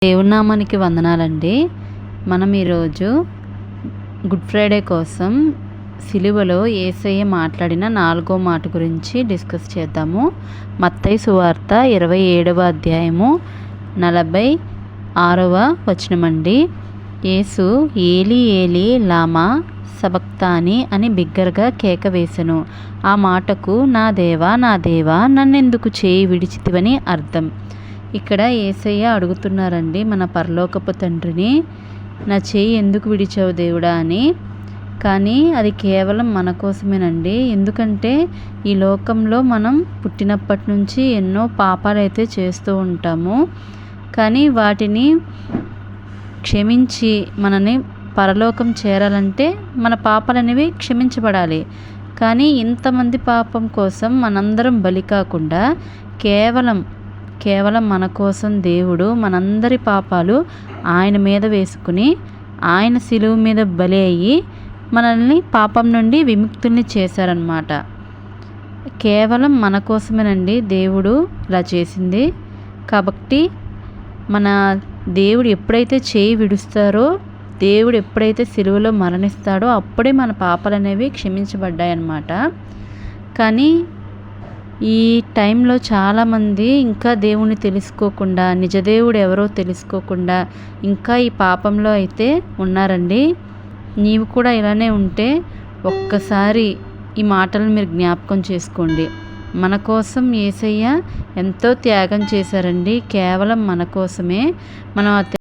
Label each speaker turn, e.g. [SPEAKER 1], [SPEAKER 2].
[SPEAKER 1] దేవుని నామానికి వందనాలండి. మనం ఈరోజు గుడ్ ఫ్రైడే కోసం సిలువలో యేసయ్య మాట్లాడిన 4వ మాట గురించి డిస్కస్ చేద్దాము. మత్తయి సువార్త 27వ అధ్యాయము 46వ వచనమండి. యేసు ఏలీ ఏలీ లామా సబక్తాని అని బిగ్గరగా కేక వేసెను. ఆ మాటకు నా దేవా నన్నెందుకు చేయి విడిచితివని అర్థం. ఇక్కడ యేసయ్య అడుగుతున్నారండి మన పరలోకపు తండ్రిని, నా చేయి ఎందుకు విడిచావు దేవుడా అని. కానీ అది కేవలం మన కోసమేనండి. ఎందుకంటే ఈ లోకంలో మనం పుట్టినప్పటి నుంచి ఎన్నో పాపాలైతే చేస్తూ ఉంటాము. కానీ వాటిని క్షమించి మనని పరలోకం చేరాలంటే మన పాపాలనేవి క్షమించబడాలి. కానీ ఇంతమంది పాపం కోసం మనందరం బలి కాకుండా కేవలం మన కోసం దేవుడు మనందరి పాపాలు ఆయన మీద వేసుకుని ఆయన సిలువ మీద బలి అయ్యి మనల్ని పాపం నుండి విముక్తుల్ని చేశారనమాట. కేవలం మన కోసమేనండి దేవుడు ఇలా చేసింది. కాబట్టి మన దేవుడు ఎప్పుడైతే చేయి విడుస్తారో, దేవుడు ఎప్పుడైతే సిలువలో మరణిస్తాడో అప్పుడే మన పాపాలు అనేవి క్షమించబడ్డాయన్నమాట. కానీ ఈ టైంలో చాలామంది ఇంకా దేవుణ్ణి తెలుసుకోకుండా, నిజదేవుడు ఎవరో తెలుసుకోకుండా ఇంకా ఈ పాపంలో అయితే ఉన్నారండి. నీవు కూడా ఇలానే ఉంటే ఒక్కసారి ఈ మాటలను మీరు జ్ఞాపకం చేసుకోండి. మన కోసం యేసయ్య ఎంతో త్యాగం చేశారండి. కేవలం మన కోసమే. మనం